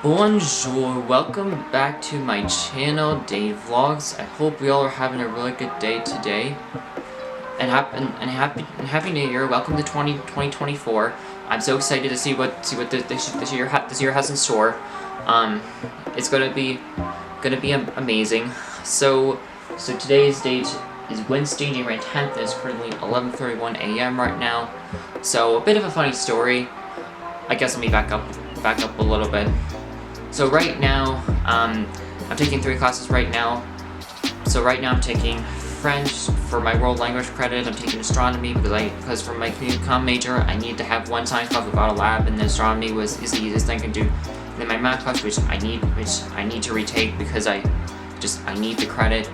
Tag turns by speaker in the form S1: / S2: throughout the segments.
S1: Bonjour, welcome back to my channel, Day Vlogs. I hope we all are having a really good day today. And happy New Year. Welcome to 2024. I'm so excited to see what this year has in store. It's gonna be amazing. So today's date is Wednesday, January 10th. It's currently 11:31 a.m. right now. So a bit of a funny story. I guess let me back up a little bit. So right now, I'm taking 3 classes right now. So right now I'm taking French for my world language credit. I'm taking astronomy because for my community comm major I need to have one science class without a lab, and then astronomy is the easiest thing I can do. And then my math class, which I need to retake because I need the credit.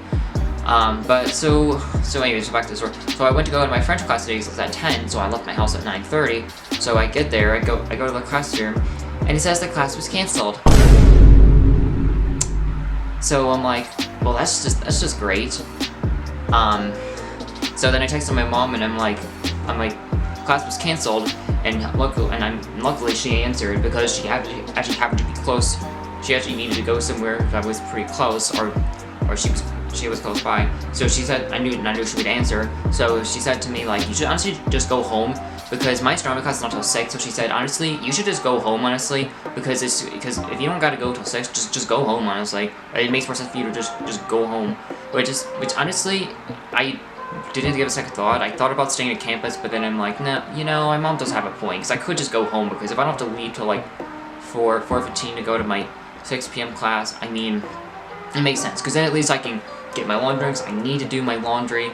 S1: So anyways, back to the story. So I went to go to my French class today, so it's at 10. So I left my house at 9:30. So I get there, I go to the classroom, and it says the class was canceled. So I'm like, well, that's just great. So then I texted my mom and I'm like, class was canceled, and luckily she answered because she actually happened to be close. She actually needed to go somewhere that was pretty close, or she was close by. So she said, I knew she would answer. So she said to me, like, you should honestly just go home, because my astronomy class is not till 6. So she said, honestly, you should just go home, honestly, because if you don't gotta go till 6, just go home, honestly. It makes more sense for you to just go home. Which honestly, I didn't give a second thought. I thought about staying at campus, but then I'm like, nah, my mom does have a point, because I could just go home, because if I don't have to leave till like 4:15 to go to my 6 p.m. class, I mean, it makes sense, because then at least I can get my laundry, because I need to do my laundry.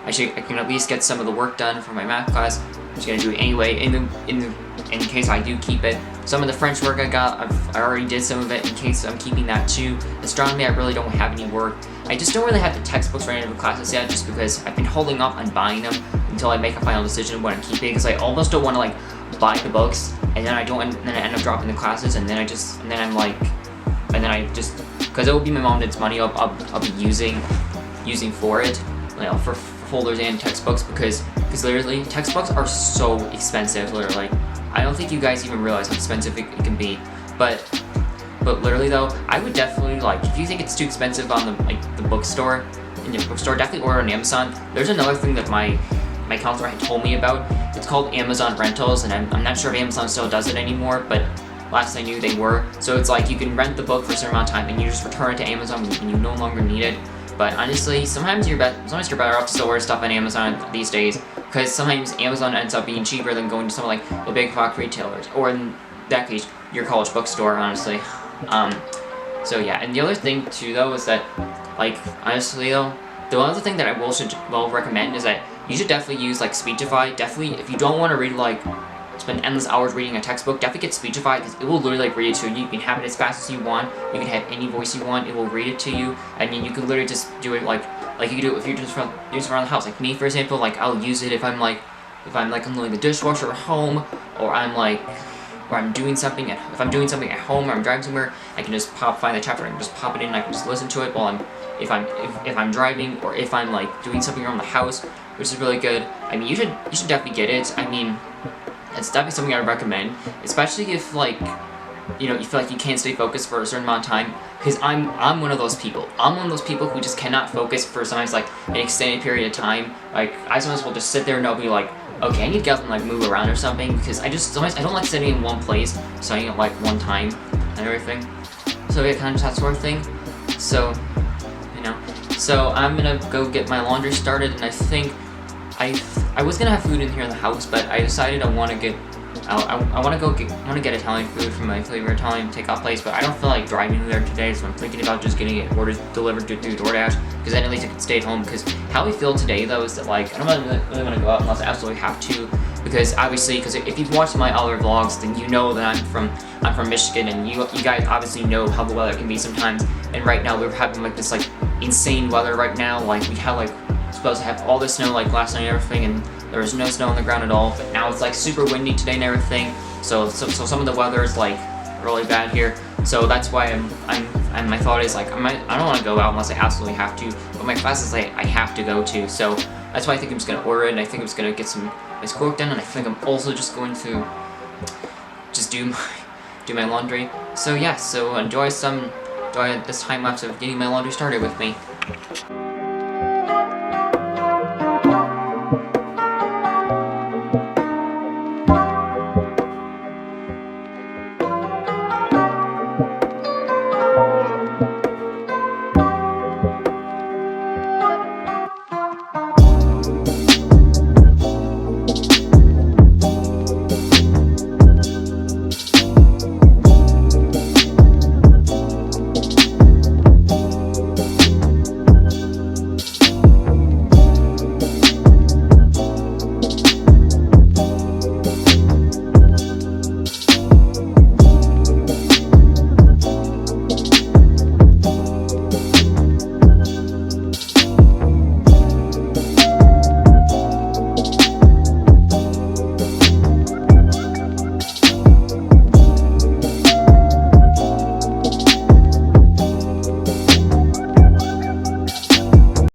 S1: I can at least get some of the work done for my math class. I'm just gonna do it anyway, in case I do keep it. Some of the French work I already did some of it, in case I'm keeping that too. Astronomy, I really don't have any work. I just don't really have the textbooks for any of the classes yet, just because I've been holding up on buying them until I make a final decision what I'm keeping, because I almost don't want to like buy the books, and then I end up dropping the classes, and then I just, because it will be my mom that's money I'll be using for it, for folders and textbooks, because literally textbooks are so expensive. Literally, I don't think you guys even realize how expensive it can be. But literally though, I would definitely, like, if you think it's too expensive on the bookstore, in your bookstore, definitely order on Amazon. There's another thing that my counselor had told me about. It's called Amazon Rentals, and I'm not sure if Amazon still does it anymore, but last I knew they were. So it's like you can rent the book for a certain amount of time, and you just return it to Amazon when you no longer need it. But honestly, sometimes you're better off to still order stuff on Amazon these days, because sometimes Amazon ends up being cheaper than going to some like the big box retailers, or in that case, your college bookstore, honestly. So yeah, and the other thing too though is that, like, honestly though, the other thing that I will recommend is that you should definitely use like Speechify. Definitely, if you don't want to read spend endless hours reading a textbook, definitely get Speechify, because it will literally like read it to you. You can have it as fast as you want. You can have any voice you want. It will read it to you. I mean, you can literally just do it like you can do it if you're just around the house. Like me, for example, like I'll use it if I'm unloading the dishwasher at home, or I'm doing something at home, or I'm driving somewhere. I can just find the chapter and just pop it in, and I can just listen to it while if I'm driving, or if I'm like doing something around the house, which is really good. I mean, you should definitely get it. I mean, it's definitely something I would recommend, especially if, like, you feel like you can't stay focused for a certain amount of time, because I'm one of those people. I'm one of those people who just cannot focus for sometimes like an extended period of time. Like, I sometimes will just sit there and I'll be like, okay, I need to get up and like move around or something, because sometimes I don't like sitting in one place, studying at like one time and everything. So yeah, kind of that sort of thing. So, so I'm gonna go get my laundry started, and I think I was gonna have food in here in the house, but I decided I want to get Italian food from my favorite Italian takeout place, but I don't feel like driving there today, so I'm thinking about just getting it delivered through DoorDash, because then at least I can stay at home. Because how we feel today though is that, like, I don't really want to go out unless I absolutely have to, because obviously, if you've watched my other vlogs, then you know that I'm from Michigan, and you guys obviously know how the weather can be sometimes. And right now we're having like this like insane weather right now. Like, we had supposed to have all the snow like last night and everything, and there was no snow on the ground at all. But now it's like super windy today and everything. So some of the weather is like really bad here. So that's why my thought is like, I don't want to go out unless I absolutely have to. But my classes I have to go to. So that's why I think I'm just gonna order it, and I think I'm just gonna get my schoolwork done, and I think I'm also just going to just do do my laundry. So yeah, so enjoy this time lapse of getting my laundry started with me.